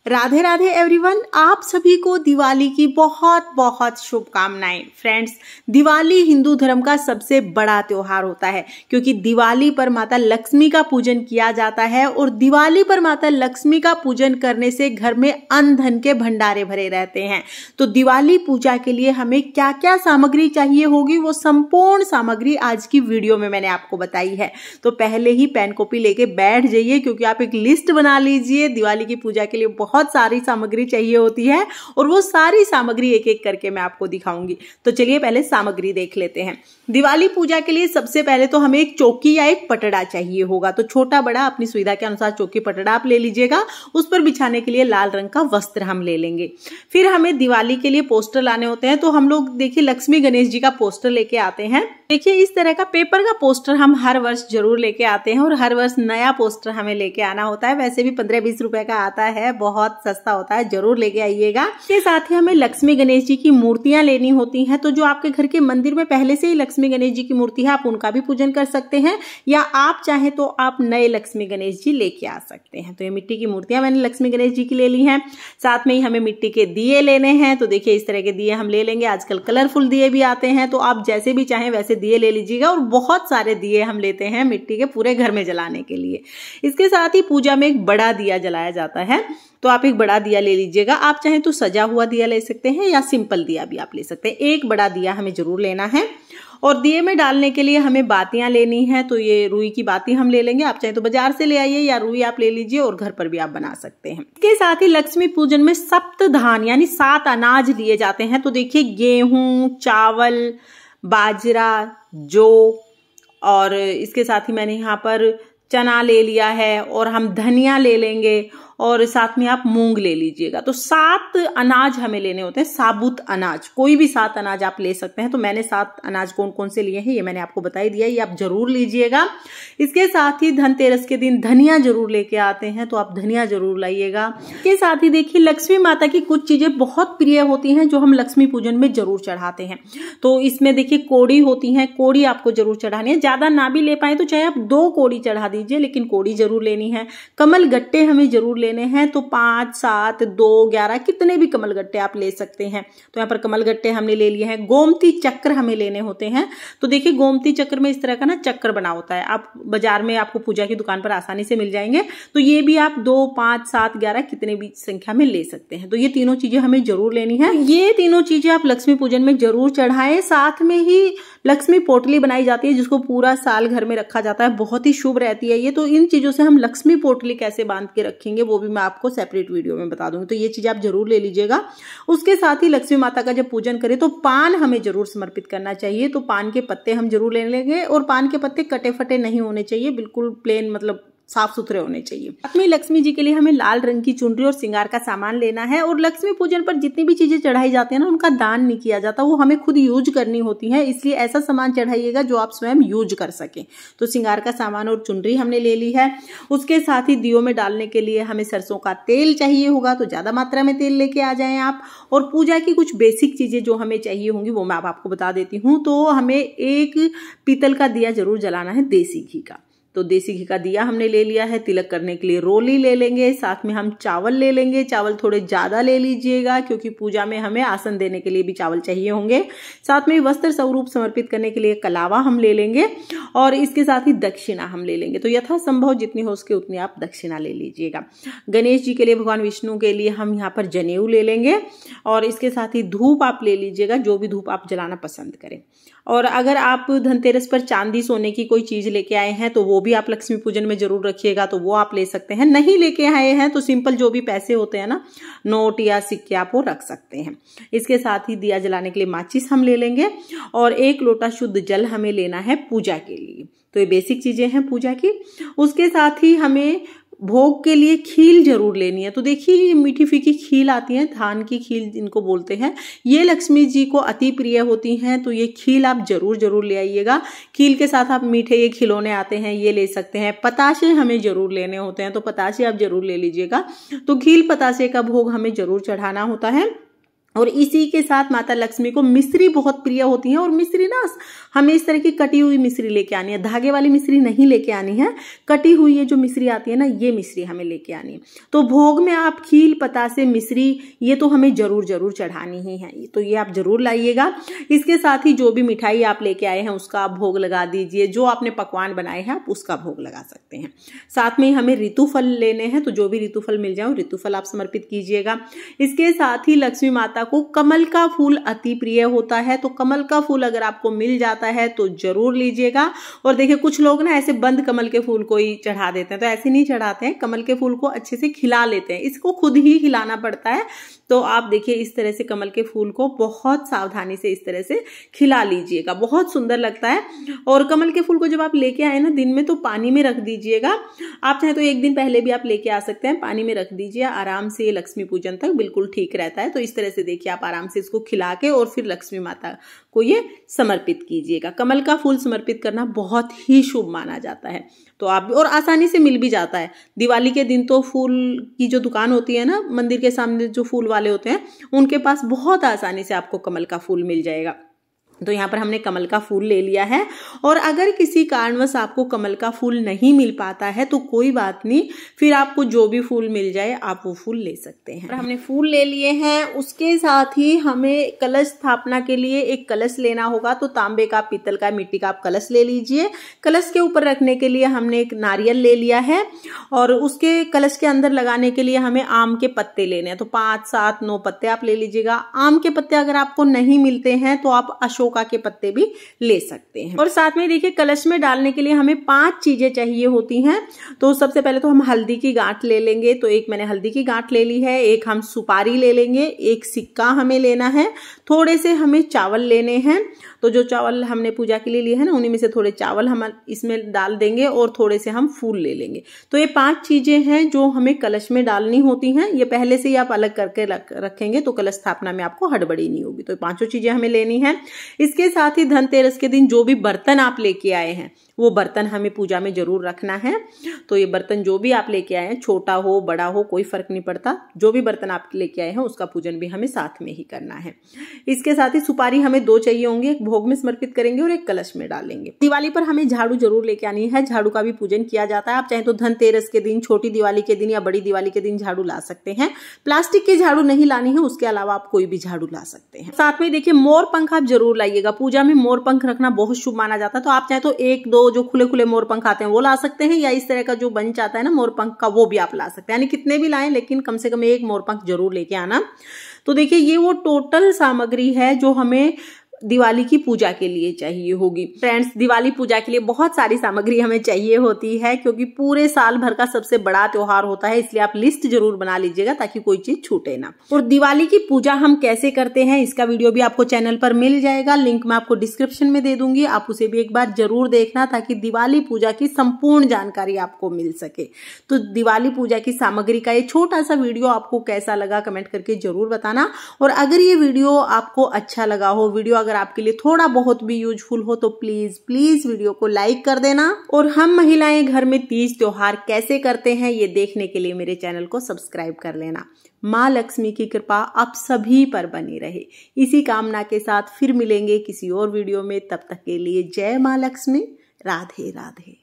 Radhe Radhe everyone, आप सभी को दिवाली की बहुत बहुत शुभकामनाएं। फ्रेंड्स, दिवाली हिंदू धर्म का सबसे बड़ा त्योहार होता है क्योंकि दिवाली पर माता लक्ष्मी का पूजन किया जाता है और दिवाली पर माता लक्ष्मी का पूजन करने से घर में अन्न धन के भंडारे भरे रहते हैं। तो दिवाली पूजा के लिए हमें क्या क्या सामग्री चाहिए होगी, वो संपूर्ण सामग्री आज की वीडियो में मैंने आपको बताई है। तो पहले ही पेन कॉपी लेके बैठ जाइए क्योंकि आप एक लिस्ट बना लीजिए। दिवाली की पूजा के लिए बहुत सारी सामग्री चाहिए होती है और वो सारी सामग्री एक एक करके मैं आपको दिखाऊंगी। तो चलिए पहले सामग्री देख लेते हैं। दिवाली पूजा के लिए सबसे पहले तो हमें एक चौकी या एक पटड़ा चाहिए होगा। तो छोटा बड़ा अपनी सुविधा के अनुसार चौकी पटड़ा आप ले लीजिएगा। उस पर बिछाने के लिए लाल रंग का वस्त्र हम ले लेंगे। फिर हमें दिवाली के लिए पोस्टर लाने होते हैं। तो हम लोग देखिए लक्ष्मी गणेश जी का पोस्टर लेके आते हैं। देखिए इस तरह का पेपर का पोस्टर हम हर वर्ष जरूर लेके आते हैं और हर वर्ष नया पोस्टर हमें लेके आना होता है। वैसे भी 15-20 रुपए का आता है, बहुत सस्ता होता है, जरूर लेके आइएगा। इसके साथ ही हमें लक्ष्मी गणेश जी की मूर्तियां लेनी होती हैं। तो जो आपके घर के मंदिर में पहले से ही लक्ष्मी गणेश जी की मूर्ति है, आप उनका भी पूजन कर सकते हैं या आप चाहें तो आप नए लक्ष्मी गणेश जी लेके आ सकते हैं। तो ये मिट्टी की मूर्तियां मैंने लक्ष्मी गणेश जी की ले ली हैं। साथ में ही हमें मिट्टी के दिए लेने हैं। तो देखिए इस तरह के दिए हम ले लेंगे। आजकल कलरफुल दिए भी आते हैं, तो आप जैसे भी चाहें वैसे दिए ले लीजिएगा। और बहुत सारे दिए हम लेते हैं मिट्टी के पूरे घर में जलाने के लिए। इसके साथ ही पूजा में एक बड़ा दिया जलाया जाता है। तो आप एक बड़ा दिया ले लीजिएगा। आप चाहें तो सजा हुआ दिया ले सकते हैं या सिंपल दिया भी आप ले सकते हैं। एक बड़ा दिया हमें जरूर लेना है। और दिए में डालने के लिए हमें बातियां लेनी है। तो ये रुई की बाती हम ले लेंगे। आप चाहे तो बाजार से ले आइए या रुई आप ले लीजिए और घर पर भी आप बना सकते हैं। इसके साथ ही लक्ष्मी पूजन में सप्त धान यानी 7 अनाज लिए जाते हैं। तो देखिए गेहूं, चावल, बाजरा, जौ और इसके साथ ही मैंने यहाँ पर चना ले लिया है और हम धनिया ले लेंगे और साथ में आप मूंग ले लीजिएगा। तो 7 अनाज हमें लेने होते हैं, साबुत अनाज। कोई भी 7 अनाज आप ले सकते हैं। तो मैंने 7 अनाज कौन कौन से लिए हैं ये मैंने आपको बता ही दिया, ये आप जरूर लीजिएगा। इसके साथ ही धनतेरस के दिन धनिया जरूर लेके आते हैं, तो आप धनिया जरूर लाइएगा। इसके साथ ही देखिए लक्ष्मी माता की कुछ चीजें बहुत प्रिय होती हैं जो हम लक्ष्मी पूजन में जरूर चढ़ाते हैं। तो इसमें देखिए कोड़ी होती है, कोड़ी आपको जरूर चढ़ानी है। ज्यादा ना भी ले पाए तो चाहे आप 2 कोड़ी चढ़ा दीजिए, लेकिन कोड़ी जरूर लेनी है। कमल गट्टे हमें जरूर लेने हैं। तो 5, 7, 2, 11 कितने भी कमल गट्टे आप ले सकते हैं। तो यहाँ पर कमल गट्टे हमने ले लिए हैं। गोमती चक्र हमें लेने होते हैं। तो देखिए गोमती चक्र में इस तरह का ना चक्र बना होता है। आप बाजार में आपको पूजा की दुकान पर आसानी से मिल जाएंगे। तो ये भी आप 2, 5, 7, 11 कितने भी संख्या में ले सकते हैं। तो ये तीनों चीजें हमें जरूर लेनी है। ये तीनों चीजें आप लक्ष्मी पूजन में जरूर चढ़ाएं। साथ में ही लक्ष्मी पोटली बनाई जाती है जिसको पूरा साल घर में रखा जाता है, बहुत ही शुभ रहती है ये। तो इन चीजों से हम लक्ष्मी पोटली कैसे बांध के रखेंगे वो भी मैं आपको सेपरेट वीडियो में बता दूंगी। तो ये चीज आप जरूर ले लीजिएगा। उसके साथ ही लक्ष्मी माता का जब पूजन करें तो पान हमें जरूर समर्पित करना चाहिए। तो पान के पत्ते हम जरूर ले लेंगे और पान के पत्ते कटे फटे नहीं होने चाहिए, बिल्कुल प्लेन मतलब साफ सुथरे होने चाहिए। अपनी लक्ष्मी जी के लिए हमें लाल रंग की चुनरी और श्रृंगार का सामान लेना है। और लक्ष्मी पूजन पर जितनी भी चीजें चढ़ाई जाती है ना, उनका दान नहीं किया जाता, वो हमें खुद यूज करनी होती है। इसलिए ऐसा सामान चढ़ाइएगा जो आप स्वयं यूज कर सकें। तो श्रृंगार का सामान और चुनरी हमने ले ली है। उसके साथ ही दियों में डालने के लिए हमें सरसों का तेल चाहिए होगा। तो ज्यादा मात्रा में तेल लेके आ जाएं आप। और पूजा की कुछ बेसिक चीजें जो हमें चाहिए होंगी वो मैं आपको बता देती हूँ। तो हमें एक पीतल का दिया जरूर जलाना है, देसी घी का। तो देसी घी का दिया हमने ले लिया है। तिलक करने के लिए रोली ले लेंगे। साथ में हम चावल ले लेंगे। चावल थोड़े ज्यादा ले लीजिएगा क्योंकि पूजा में हमें आसन देने के लिए भी चावल चाहिए होंगे। साथ में वस्त्र स्वरूप समर्पित करने के लिए कलावा हम ले लेंगे और इसके साथ ही दक्षिणा हम ले लेंगे। तो यथासंभव जितनी हो सके उतनी आप दक्षिणा ले लीजिएगा। गणेश जी के लिए, भगवान विष्णु के लिए हम यहाँ पर जनेऊ ले लेंगे और इसके साथ ही धूप आप ले लीजिएगा, जो भी धूप आप जलाना पसंद करें। और अगर आप धनतेरस पर चांदी सोने की कोई चीज लेके आए हैं तो वो भी आप लक्ष्मी पूजन में जरूर रखिएगा, तो वो आप ले सकते हैं। नहीं लेके आए हैं तो सिंपल जो भी पैसे होते हैं ना, नोट या सिक्के, आप वो रख सकते हैं। इसके साथ ही दिया जलाने के लिए माचिस हम ले लेंगे और 1 लोटा शुद्ध जल हमें लेना है पूजा के लिए। तो ये बेसिक चीजें हैं पूजा की। उसके साथ ही हमें भोग के लिए खील जरूर लेनी है। तो देखिए मीठी फीकी खील आती है, धान की खील जिनको बोलते हैं, ये लक्ष्मी जी को अति प्रिय होती हैं। तो ये खील आप जरूर ले आइएगा। खील के साथ आप मीठे ये खिलौने आते हैं, ये ले सकते हैं। पताशे हमें जरूर लेने होते हैं, तो पताशे आप जरूर ले लीजिएगा। तो खील पताशे का भोग हमें जरूर चढ़ाना होता है। और इसी के साथ माता लक्ष्मी को मिश्री बहुत प्रिय होती है। और मिश्री ना हमें इस तरह की कटी हुई मिश्री लेके आनी है, धागे वाली मिश्री नहीं लेके आनी है, कटी हुई ये जो मिश्री आती है ना, ये मिश्री हमें लेके आनी है। तो भोग में आप खील पतासे मिश्री ये तो हमें जरूर चढ़ानी ही है, तो ये आप जरूर लाइएगा। इसके साथ ही जो भी मिठाई आप लेके आए हैं उसका आप भोग लगा दीजिए, जो आपने पकवान बनाए हैं आप उसका भोग लगा सकते हैं। साथ में हमें ऋतु फल लेने हैं, तो जो भी ऋतु फल मिल जाए ऋतु फल आप समर्पित कीजिएगा। इसके साथ ही लक्ष्मी माता को कमल का फूल अति प्रिय होता है, तो कमल का फूल अगर आपको मिल जाता है तो जरूर लीजिएगा। और देखिए कुछ लोग ना ऐसे बंद कमल के फूल को ही चढ़ा देते हैं, तो ऐसे नहीं चढ़ाते हैं, कमल के फूल को अच्छे से खिला लेते हैं, इसको खुद ही खिलाना पड़ता है। तो आप देखिए इस तरह से कमल के फूल को बहुत सावधानी से इस तरह से खिला लीजिएगा, बहुत सुंदर लगता है। और कमल के फूल को जब आप लेके आए ना दिन में तो पानी में रख दीजिएगा, आप चाहे तो एक दिन पहले भी आप लेके आ सकते हैं, पानी में रख दीजिए, आराम से लक्ष्मी पूजन तक बिल्कुल ठीक रहता है। तो इस तरह से देखिए आप आराम से इसको खिला के और फिर लक्ष्मी माता को ये समर्पित कीजिएगा। कमल का फूल समर्पित करना बहुत ही शुभ माना जाता है, तो आप और आसानी से मिल भी जाता है। दिवाली के दिन तो फूल की जो दुकान होती है ना, मंदिर के सामने जो फूल वाले होते हैं उनके पास बहुत आसानी से आपको कमल का फूल मिल जाएगा। तो यहाँ पर हमने कमल का फूल ले लिया है। और अगर किसी कारणवश आपको कमल का फूल नहीं मिल पाता है तो कोई बात नहीं, फिर आपको जो भी फूल मिल जाए आप वो फूल ले सकते हैं। हमने फूल ले लिए हैं, उसके साथ ही हमें कलश स्थापना के लिए एक कलश लेना होगा। तो तांबे का, पीतल का, मिट्टी का आप कलश ले लीजिए। कलश के ऊपर रखने के लिए हमने एक नारियल ले लिया है और उसके कलश के अंदर लगाने के लिए हमें आम के पत्ते लेने हैं। तो 5, 7, 9 पत्ते आप ले लीजिएगा। आम के पत्ते अगर आपको नहीं मिलते हैं तो आप अशोका के पत्ते भी ले सकते हैं। और साथ में देखिए कलश में डालने के लिए हमें 5 चीजें चाहिए होती हैं। तो सबसे पहले तो हम हल्दी की गांठ ले लेंगे, तो एक मैंने हल्दी की गांठ ले ली है, एक हम सुपारी ले लेंगे, एक सिक्का हमें लेना है, थोड़े से हमें चावल लेने हैं। तो जो चावल हमने पूजा के लिए लिए हैं ना उन्हीं में से थोड़े चावल हम इसमें डाल देंगे और थोड़े से हम फूल ले लेंगे। तो ये 5 चीजें हैं जो हमें कलश में डालनी होती हैं। ये पहले से ही आप अलग करके रखेंगे तो कलश स्थापना में आपको हड़बड़ी नहीं होगी। तो 5 चीजें हमें लेनी है। इसके साथ ही धनतेरस के दिन जो भी बर्तन आप लेके आए हैं वो बर्तन हमें पूजा में जरूर रखना है। तो ये बर्तन जो भी आप लेके आए हैं, छोटा हो बड़ा हो कोई फर्क नहीं पड़ता, जो भी बर्तन आप लेके आए हैं उसका पूजन भी हमें साथ में ही करना है। इसके साथ ही सुपारी हमें 2 चाहिए होंगे, एक भोग में समर्पित करेंगे और एक कलश में डालेंगे। दिवाली पर हमें झाड़ू जरूर लेके आनी है, झाड़ू का भी पूजन किया जाता है। आप चाहे तो धनतेरस के दिन, छोटी दिवाली के दिन या बड़ी दिवाली के दिन झाड़ू ला सकते हैं। प्लास्टिक की झाड़ू नहीं लानी है, उसके अलावा आप कोई भी झाड़ू ला सकते हैं। साथ में देखिए मोर पंख आप जरूर लाइएगा, पूजा में मोर पंख रखना बहुत शुभ माना जाता है। तो आप चाहे तो 1-2 जो खुले खुले मोर पंख आते हैं वो ला सकते हैं, या इस तरह का जो बंच आता है ना मोर पंख का वो भी आप ला सकते हैं। यानी कितने भी लाएं लेकिन कम से कम 1 मोर पंख जरूर लेके आना। तो देखिए ये वो टोटल सामग्री है जो हमें दिवाली की पूजा के लिए चाहिए होगी। फ्रेंड्स दिवाली पूजा के लिए बहुत सारी सामग्री हमें चाहिए होती है, क्योंकि पूरे साल भर का सबसे बड़ा त्योहार होता है, इसलिए आप लिस्ट जरूर बना लीजिएगा ताकि कोई चीज छूटे ना। और दिवाली की पूजा हम कैसे करते हैं इसका वीडियो भी आपको चैनल पर मिल जाएगा, लिंक मैं आपको डिस्क्रिप्शन में दे दूंगी, आप उसे भी एक बार जरूर देखना ताकि दिवाली पूजा की संपूर्ण जानकारी आपको मिल सके। तो दिवाली पूजा की सामग्री का ये छोटा सा वीडियो आपको कैसा लगा कमेंट करके जरूर बताना। और अगर ये वीडियो आपको अच्छा लगा हो, वीडियो अगर आपके लिए थोड़ा बहुत भी यूजफुल हो तो प्लीज वीडियो को लाइक कर देना। और हम महिलाएं घर में तीज त्योहार कैसे करते हैं ये देखने के लिए मेरे चैनल को सब्सक्राइब कर लेना। माँ लक्ष्मी की कृपा आप सभी पर बनी रहे, इसी कामना के साथ फिर मिलेंगे किसी और वीडियो में। तब तक के लिए जय माँ लक्ष्मी, राधे राधे।